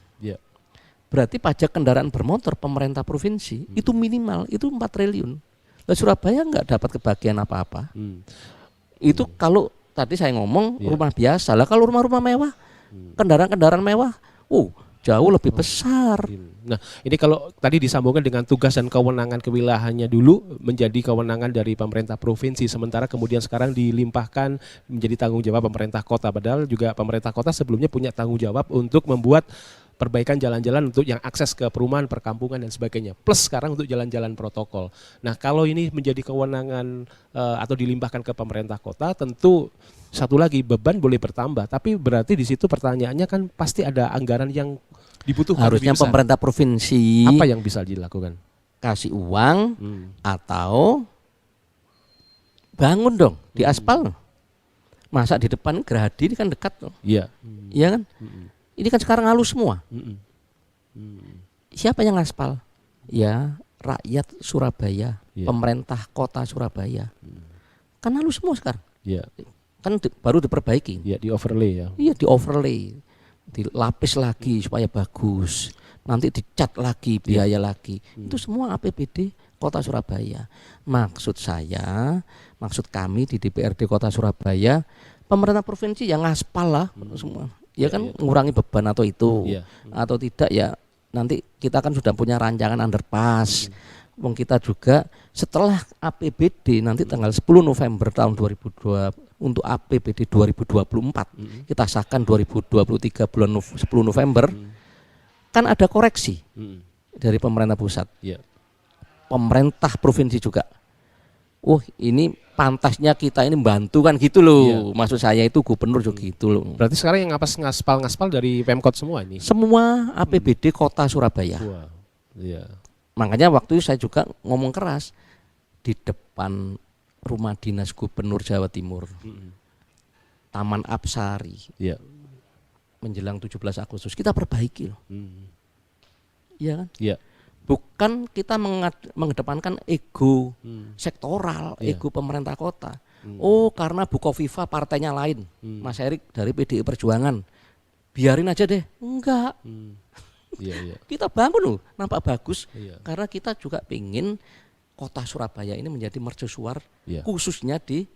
C: Berarti pajak kendaraan bermotor pemerintah provinsi itu minimal itu 4 triliun. Lah Surabaya nggak dapat kebagian apa-apa. Itu kalau tadi saya ngomong rumah biasa. Lah kalau rumah-rumah mewah, kendaraan-kendaraan mewah, jauh lebih besar.
B: Nah, ini kalau tadi disambungkan dengan tugas dan kewenangan kewilayahannya dulu menjadi kewenangan dari pemerintah provinsi, sementara kemudian sekarang dilimpahkan menjadi tanggung jawab pemerintah kota. Padahal juga pemerintah kota sebelumnya punya tanggung jawab untuk membuat perbaikan jalan-jalan untuk yang akses ke perumahan, perkampungan dan sebagainya. Plus sekarang untuk jalan-jalan protokol. Nah, kalau ini menjadi kewenangan atau dilimpahkan ke pemerintah kota, tentu satu lagi beban boleh bertambah. Tapi berarti di situ pertanyaannya kan pasti ada anggaran yang dibutuhkan.
C: Harusnya pemerintah provinsi
B: apa yang bisa dilakukan?
C: Kasih uang atau bangun dong di aspal. Masa di depan Gerahadi ini kan dekat tuh. Iya kan? Ini kan sekarang halus semua. Siapa yang ngaspal? Ya rakyat Surabaya, pemerintah kota Surabaya. Kan halus semua sekarang. Kan baru diperbaiki.
B: Di overlay ya.
C: Iya, di overlay, dilapis lagi supaya bagus. Nanti dicat lagi, biaya lagi. Itu semua APBD kota Surabaya. Maksud kami di DPRD kota Surabaya, pemerintah provinsi yang ngaspal lah semua. Ya kan mengurangi beban atau itu atau tidak ya nanti kita kan sudah punya rancangan underpass. Wong kita juga setelah APBD nanti tanggal 10 November tahun 2002 untuk APBD 2024 kita sahkan 2023 bulan 10 November kan ada koreksi dari pemerintah pusat. Pemerintah provinsi juga. Ini pantasnya kita ini bantu kan gitu loh. Maksud saya itu gubernur juga gitu loh.
B: Berarti sekarang yang ngaspal dari Pemkot semua ini?
C: Semua APBD kota Surabaya. Makanya waktu itu saya juga ngomong keras di depan rumah dinas gubernur Jawa Timur. Taman Apsari. Menjelang 17 Agustus kita perbaiki loh. Iya kan? Bukan kita mengedepankan ego sektoral, ego pemerintah kota. Karena Bukoviva partainya lain, Mas Erik dari PDI Perjuangan, biarin aja deh. Enggak. Kita bangun loh, nampak bagus. Karena kita juga ingin kota Surabaya ini menjadi mercusuar, khususnya di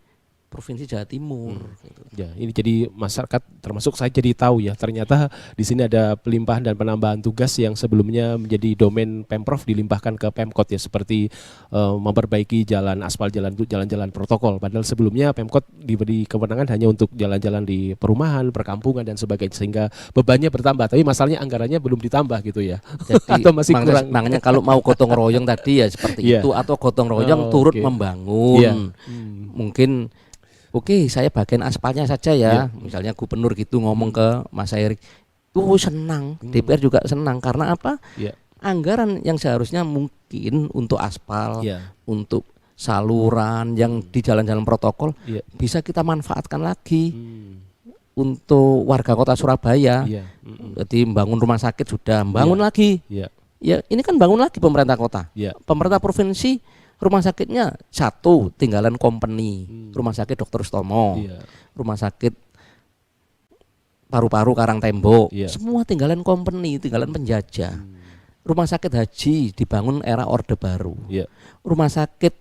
C: Provinsi Jawa Timur.
B: Ini jadi masyarakat termasuk saya jadi tahu ya ternyata di sini ada pelimpahan dan penambahan tugas yang sebelumnya menjadi domain Pemprov dilimpahkan ke Pemkot ya seperti memperbaiki jalan aspal, jalan-jalan protokol. Padahal sebelumnya Pemkot diberi kewenangan hanya untuk jalan-jalan di perumahan, perkampungan dan sebagainya sehingga bebannya bertambah. Tapi masalahnya anggarannya belum ditambah gitu ya.
C: Jadi atau masih kurang. Makanya kalau mau gotong royong tadi ya seperti itu atau gotong royong turut membangun. Mungkin saya bagian aspalnya saja ya. Misalnya gubernur gitu ngomong ke Mas Erik, senang. DPR juga senang karena apa? Anggaran yang seharusnya mungkin untuk aspal, untuk saluran yang di jalan-jalan protokol bisa kita manfaatkan lagi untuk warga kota Surabaya. Jadi membangun rumah sakit sudah, bangun lagi. Ya ini kan bangun lagi pemerintah kota. Pemerintah provinsi rumah sakitnya satu tinggalan company, rumah sakit Dr. Stomo,
B: Iya.
C: rumah sakit paru-paru Karang Tembok,
B: Iya.
C: semua tinggalan company, tinggalan penjajah. Rumah sakit haji dibangun era Orde Baru.
B: Iya.
C: Rumah sakit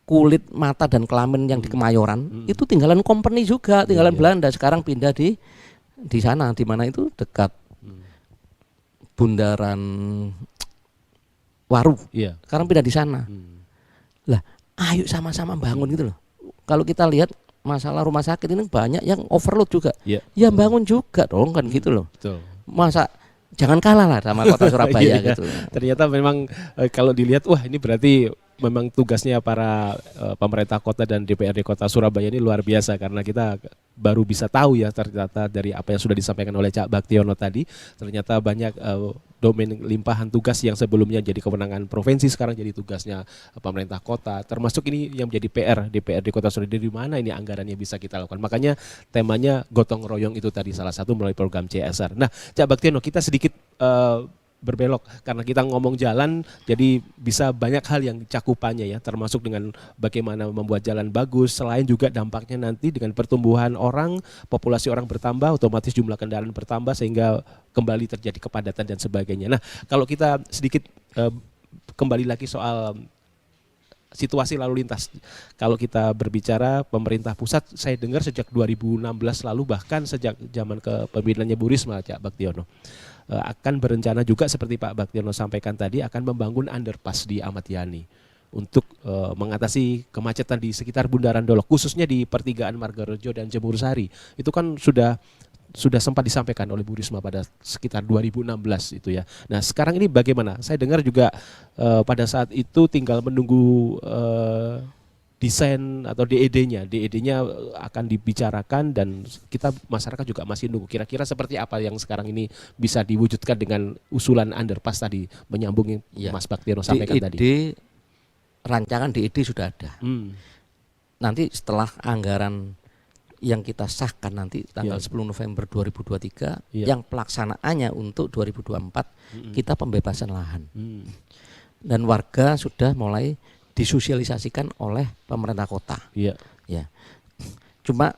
C: kulit, mata dan kelamin yang di Kemayoran itu tinggalan company juga, tinggalan
B: Iya.
C: Belanda. Sekarang pindah di sana, di mana itu dekat Bundaran Waru.
B: Iya.
C: Sekarang pindah di sana. Lah, ayo sama-sama bangun gitu loh. Kalau kita lihat masalah rumah sakit ini banyak yang overload juga.
B: Iya.
C: Ya bangun juga dong kan gitu loh.
B: Betul.
C: Masa jangan kalah lah sama kota Surabaya
B: Iya.
C: gitu.
B: Ternyata memang kalau dilihat wah ini berarti memang tugasnya para pemerintah kota dan DPRD Kota Surabaya ini luar biasa karena kita baru bisa tahu ya ternyata dari apa yang sudah disampaikan oleh Cak Baktiono tadi ternyata banyak domain limpahan tugas yang sebelumnya jadi kewenangan provinsi sekarang jadi tugasnya pemerintah kota termasuk ini yang menjadi PR DPRD Kota Surabaya di mana ini anggarannya bisa kita lakukan makanya temanya gotong royong itu tadi salah satu melalui program CSR. Nah Cak Baktiono kita sedikit berbelok karena kita ngomong jalan jadi bisa banyak hal yang cakupannya ya termasuk dengan bagaimana membuat jalan bagus selain juga dampaknya nanti dengan pertumbuhan orang populasi orang bertambah otomatis jumlah kendaraan bertambah sehingga kembali terjadi kepadatan dan sebagainya. Nah kalau kita sedikit kembali lagi soal situasi lalu lintas. Kalau kita berbicara pemerintah pusat saya dengar sejak 2016 lalu bahkan sejak zaman kepemimpinannya Bu Risma Cak Baktiono akan berencana juga seperti Pak Baktiono sampaikan tadi akan membangun underpass di Ahmad Yani untuk mengatasi kemacetan di sekitar Bundaran Dolok khususnya di pertigaan Margarejo dan Jemur Sari. Itu kan sudah sempat disampaikan oleh Bu Risma pada sekitar 2016 itu ya. Nah sekarang ini bagaimana? Saya dengar juga pada saat itu tinggal menunggu desain atau DED-nya akan dibicarakan dan kita masyarakat juga masih nunggu kira-kira seperti apa yang sekarang ini bisa diwujudkan dengan usulan underpass tadi menyambung yang Mas Baktiono sampaikan tadi.
C: Rancangan DED sudah ada. Nanti setelah anggaran yang kita sahkan nanti tanggal 10 November 2023 yang pelaksanaannya untuk 2024 kita pembebasan lahan. Dan warga sudah mulai disosialisasikan oleh pemerintah kota. Ya. Cuma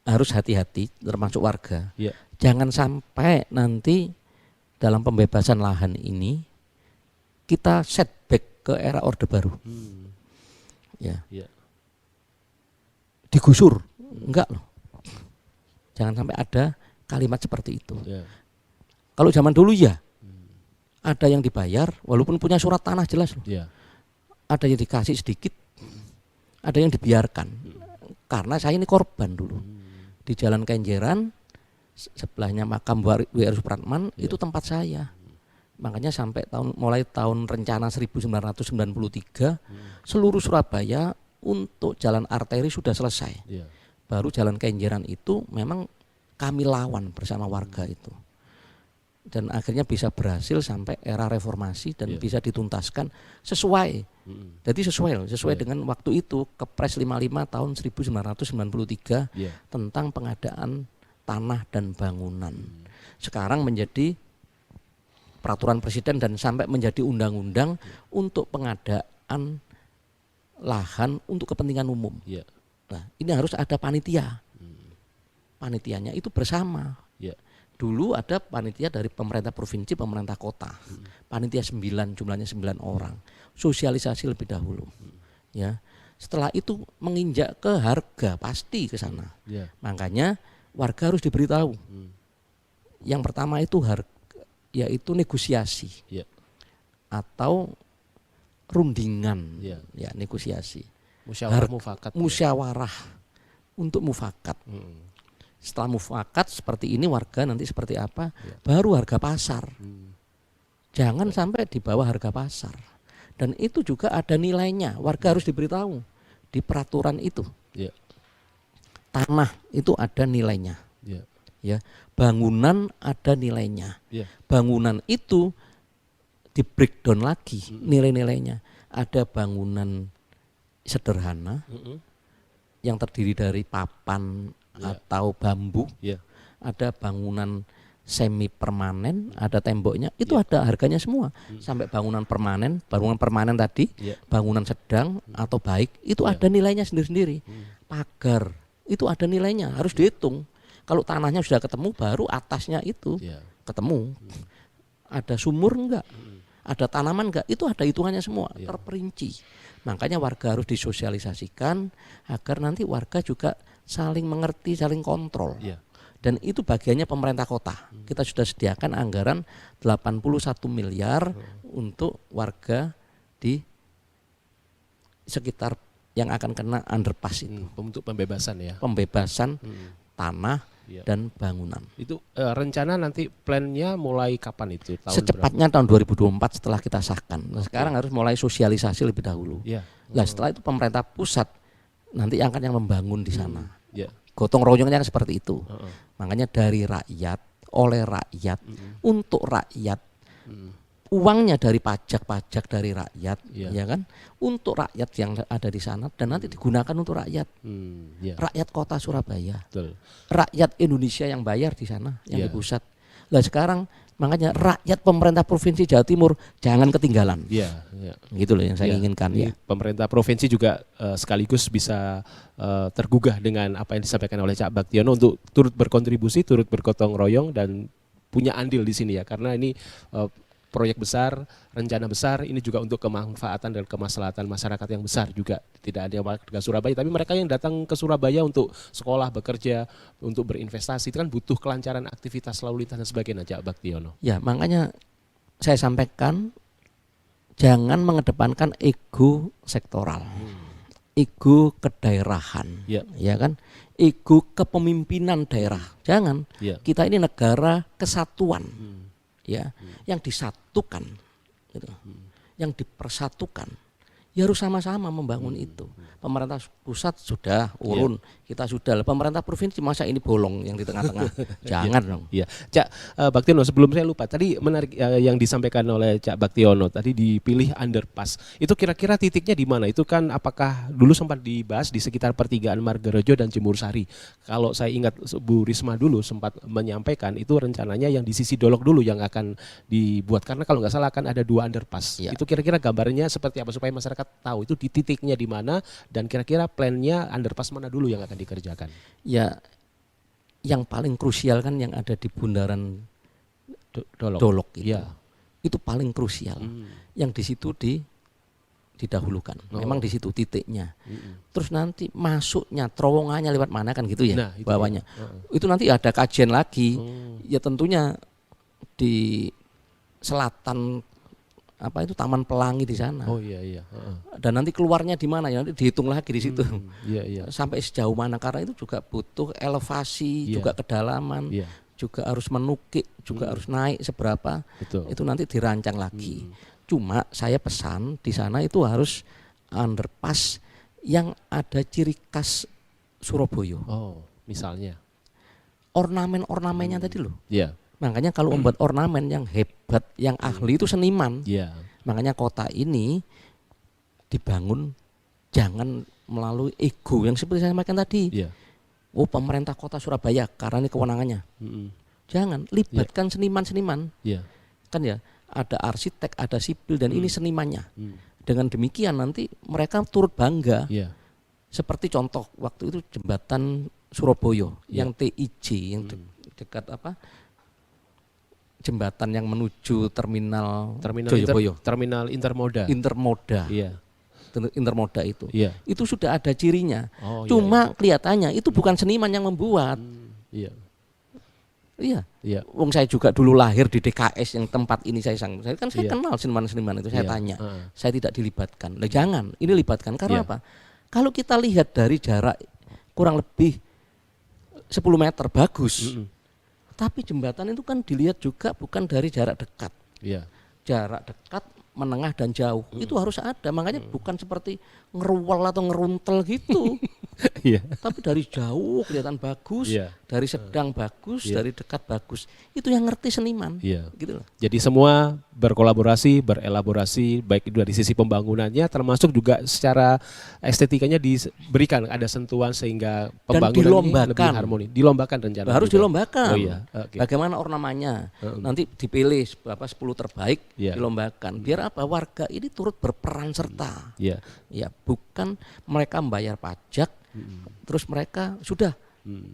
C: harus hati-hati termasuk warga. Jangan sampai nanti dalam pembebasan lahan ini kita setback ke era Orde Baru. Digusur. Enggak loh. Jangan sampai ada kalimat seperti itu. Kalau zaman dulu ya ada yang dibayar walaupun punya surat tanah jelas loh. Ada yang dikasih sedikit, ada yang dibiarkan. Karena saya ini korban dulu. Di Jalan Kenjeran, sebelahnya makam W.R. Supratman, itu tempat saya. Makanya sampai mulai tahun rencana 1993, seluruh Surabaya untuk jalan arteri sudah selesai. Baru Jalan Kenjeran itu memang kami lawan bersama warga itu. Dan akhirnya bisa berhasil sampai era reformasi dan bisa dituntaskan sesuai. Jadi sesuai dengan waktu itu Kepres 55 tahun 1993 tentang pengadaan tanah dan bangunan. Sekarang menjadi peraturan presiden dan sampai menjadi undang-undang untuk pengadaan lahan untuk kepentingan umum. Nah, ini harus ada panitia. Panitianya itu bersama. Dulu ada panitia dari pemerintah provinsi, pemerintah kota. Panitia 9, jumlahnya 9 orang. Sosialisasi lebih dahulu. Ya. Setelah itu menginjak ke harga, pasti ke sana. Makanya warga harus diberitahu. Yang pertama itu harga, yaitu negosiasi. Atau rundingan. Ya, negosiasi. Musyawarah untuk mufakat. Setelah mufakat seperti ini warga nanti seperti apa, baru harga pasar. Jangan sampai di bawah harga pasar. Dan itu juga ada nilainya, warga harus diberitahu di peraturan itu. Tanah itu ada nilainya. Ya, bangunan ada nilainya. Bangunan itu di breakdown lagi nilai-nilainya. Ada bangunan sederhana yang terdiri dari papan atau bambu, ada bangunan semi permanen, ada temboknya, itu ada harganya semua. Sampai bangunan permanen tadi, bangunan sedang atau baik, itu ada nilainya sendiri-sendiri. Pagar, itu ada nilainya, harus dihitung. Kalau tanahnya sudah ketemu, baru atasnya itu ketemu. Ada sumur enggak? Ada tanaman enggak? Itu ada hitungannya semua, terperinci. Makanya warga harus disosialisasikan agar nanti warga juga saling mengerti, saling kontrol. Dan itu bagiannya pemerintah kota. Kita sudah sediakan anggaran 81 miliar untuk warga di sekitar yang akan kena underpass itu.
B: Untuk pembebasan ya.
C: Pembebasan tanah dan bangunan.
B: Itu rencana nanti plannya mulai kapan itu?
C: Secepatnya tahun 2024 setelah kita sahkan. Nah, sekarang harus mulai sosialisasi lebih dahulu. Nah, setelah itu pemerintah pusat nanti akan yang membangun di sana. Gotong royongnya seperti itu. Makanya dari rakyat, oleh rakyat, untuk rakyat. Uangnya dari pajak-pajak dari rakyat, ya kan? Untuk rakyat yang ada di sana dan nanti digunakan untuk rakyat. Rakyat Kota Surabaya. Rakyat Indonesia yang bayar di sana, yang di pusat. Lah sekarang makanya rakyat pemerintah Provinsi Jawa Timur jangan ketinggalan. Gitu loh yang saya inginkan.
B: Pemerintah provinsi juga sekaligus bisa tergugah dengan apa yang disampaikan oleh Cak Baktiono untuk turut berkontribusi, turut bergotong royong dan punya andil di sini ya, karena ini proyek besar, rencana besar, ini juga untuk kemanfaatan dan kemaslahatan masyarakat yang besar juga. Tidak ada warga Surabaya, tapi mereka yang datang ke Surabaya untuk sekolah, bekerja, untuk berinvestasi, itu kan butuh kelancaran aktivitas lalu lintas dan sebagainya, Cak Baktiono.
C: Ya, makanya saya sampaikan jangan mengedepankan ego sektoral, ego kedaerahan, ya kan, ego kepemimpinan daerah. Jangan. Kita ini negara kesatuan. Yang disatukan, gitu. Yang dipersatukan, ya harus sama-sama membangun itu. Pemerintah pusat sudah urun, kita sudah. Pemerintah provinsi masa ini bolong yang di tengah-tengah, jangan dong.
B: Cak Baktiono, sebelum saya lupa, tadi menarik yang disampaikan oleh Cak Baktiono, tadi dipilih underpass. Itu kira-kira titiknya di mana? Itu kan apakah dulu sempat dibahas di sekitar pertigaan Margarejo dan Jemur Sari? Kalau saya ingat Bu Risma dulu sempat menyampaikan itu rencananya yang di sisi Dolok dulu yang akan dibuat, karena kalau nggak salah akan ada 2 underpass. Itu kira-kira gambarnya seperti apa supaya masyarakat tahu itu di titiknya di mana dan kira-kira plannya underpass mana dulu yang akan dikerjakan?
C: Ya, yang paling krusial kan yang ada di bundaran Dolok itu. Itu paling krusial. Yang di situ didahulukan. Memang di situ titiknya. Terus nanti masuknya, terowongannya lewat mana kan gitu ya, bawahnya. Itu nanti ada kajian lagi. Ya tentunya di selatan Taman Pelangi di sana. Dan nanti keluarnya di mana ya, nanti dihitung lagi di situ. Sampai sejauh mana, karena itu juga butuh elevasi, juga kedalaman, juga harus menukik, juga harus naik seberapa. Itu nanti dirancang lagi. Cuma saya pesan di sana itu harus underpass yang ada ciri khas Surabaya.
B: Misalnya
C: ornamen-ornamennya tadi loh. Makanya kalau membuat ornamen yang hebat, yang ahli itu seniman. Makanya kota ini dibangun jangan melalui ego yang seperti saya sampaikan tadi. Pemerintah Kota Surabaya karena ini kewenangannya. Jangan libatkan seniman-seniman. Kan ya, ada arsitek, ada sipil dan ini senimannya. Dengan demikian nanti mereka turut bangga. Seperti contoh waktu itu jembatan Surabaya yang TIJ yang dekat jembatan yang menuju terminal Joyoboyo.
B: Terminal Intermoda.
C: Intermoda itu. Itu sudah ada cirinya. Cuma kelihatannya itu bukan seniman yang membuat. Wong saya juga dulu lahir di DKS yang tempat ini saya kenal seniman-seniman itu, saya tanya. Saya tidak dilibatkan. Lah jangan, ini libatkan karena apa? Kalau kita lihat dari jarak kurang lebih 10 meter bagus. Tapi jembatan itu kan dilihat juga bukan dari jarak dekat. Jarak dekat menengah dan jauh. Itu harus ada. Makanya bukan seperti ngeruwel atau ngeruntel gitu.
B: Iya.
C: Tapi dari jauh kelihatan bagus,
B: Iya.
C: dari sedang bagus,
B: Iya.
C: dari dekat bagus. Itu yang ngerti seniman.
B: Iya.
C: Gitu loh.
B: Jadi semua berkolaborasi, berelaborasi, baik itu dari sisi pembangunannya, termasuk juga secara estetikanya diberikan ada sentuhan sehingga pembangunan ini lebih
C: dilombakan.
B: harmoni. Dilombakan rencana.
C: Harus
B: juga.
C: dilombakan.
B: Oh iya. Oke.
C: Bagaimana ornamannya? Nanti dipilih berapa 10 terbaik,
B: Iya.
C: dilombakan. Biar apa? Warga ini turut berperan serta.
B: Iya.
C: Ya, bukan mereka membayar pajak, terus mereka sudah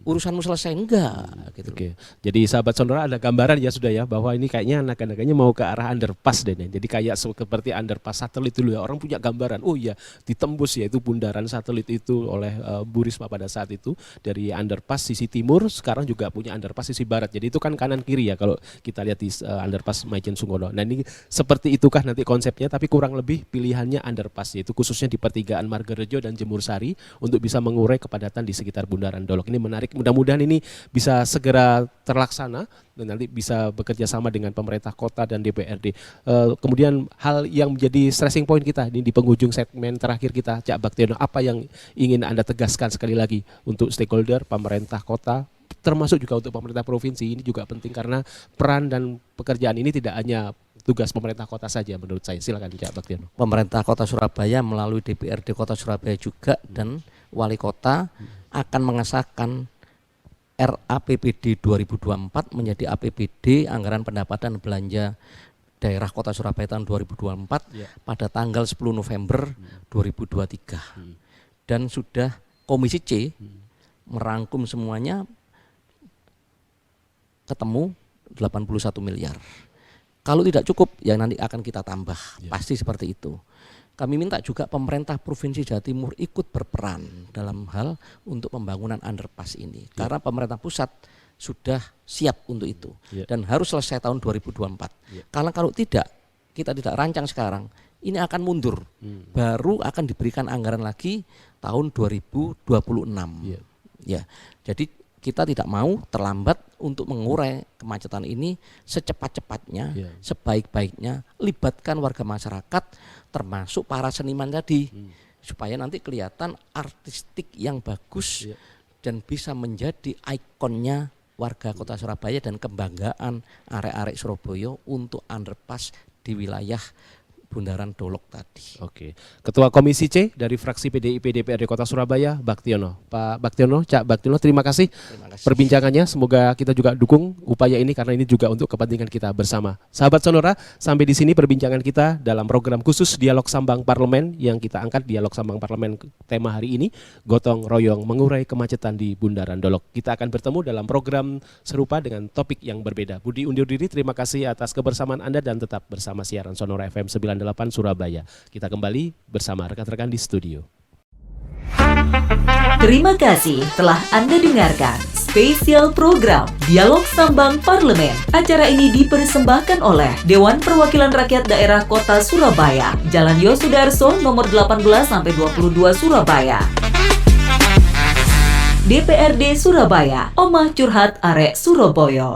C: urusanmu selesai, enggak gitu.
B: Oke. Jadi sahabat Sonora ada gambaran ya sudah ya bahwa ini kayaknya anak-anaknya mau ke arah underpass deh nih. Jadi kayak seperti underpass satelit dulu ya. Orang punya gambaran. Oh iya, ditembus ya itu bundaran satelit itu oleh Bu Risma pada saat itu dari underpass sisi timur, sekarang juga punya underpass sisi barat. Jadi itu kan kanan kiri ya kalau kita lihat di underpass Maijen Sungkono. Nah, ini seperti itukah nanti konsepnya, tapi kurang lebih pilihannya underpass yaitu khususnya di pertigaan Margarejo dan Jemur Sari untuk bisa mengurai kepadatan di sekitar Bundaran Dolok. Ini menarik, mudah-mudahan ini bisa segera terlaksana dan nanti bisa bekerja sama dengan pemerintah kota dan DPRD. Kemudian hal yang menjadi stressing point kita ini di penghujung segmen terakhir kita, Cak Baktiono, apa yang ingin Anda tegaskan sekali lagi untuk stakeholder, pemerintah kota, termasuk juga untuk pemerintah provinsi. Ini juga penting karena peran dan pekerjaan ini tidak hanya tugas pemerintah kota saja menurut saya. Silakan Cak Baktiono.
C: Pemerintah Kota Surabaya melalui DPRD Kota Surabaya juga dan wali kota akan mengesahkan RAPBD 2024 menjadi APBD Anggaran Pendapatan Belanja Daerah Kota Surabaya tahun 2024 pada tanggal 10 November 2023. Dan sudah Komisi C merangkum semuanya ketemu 81 miliar. Kalau tidak cukup ya nanti akan kita tambah, pasti seperti itu. Kami minta juga pemerintah Provinsi Jawa Timur ikut berperan dalam hal untuk pembangunan underpass ini. Karena pemerintah pusat sudah siap untuk itu dan harus selesai tahun 2024. Kalau tidak, kita tidak rancang sekarang, ini akan mundur. Baru akan diberikan anggaran lagi tahun 2026. Ya, jadi kita tidak mau terlambat untuk mengurai kemacetan ini secepat-cepatnya, sebaik-baiknya, libatkan warga masyarakat termasuk para seniman tadi supaya nanti kelihatan artistik yang bagus dan bisa menjadi ikonnya warga Kota Surabaya dan kebanggaan arek-arek Surabaya untuk underpass di wilayah Bundaran Dolok tadi.
B: Oke. Ketua Komisi C dari fraksi PDIP DPRD Kota Surabaya, Baktiono. Pak Baktiono, Cak Baktiono, terima kasih perbincangannya. Semoga kita juga dukung upaya ini karena ini juga untuk kepentingan kita bersama. Sahabat Sonora, sampai di sini perbincangan kita dalam program khusus Dialog Sambang Parlemen yang kita angkat Dialog Sambang Parlemen tema hari ini, gotong royong mengurai kemacetan di Bundaran Dolok. Kita akan bertemu dalam program serupa dengan topik yang berbeda. Budi undur diri, terima kasih atas kebersamaan Anda dan tetap bersama siaran Sonora FM 98 Surabaya. Kita kembali bersama rekan-rekan di studio.
A: Terima kasih telah Anda dengarkan spesial program Dialog Sambang Parlemen. Acara ini dipersembahkan oleh Dewan Perwakilan Rakyat Daerah Kota Surabaya, Jalan Yosudarso nomor 18-22 Surabaya. DPRD Surabaya, Omah Curhat Arek Surabaya.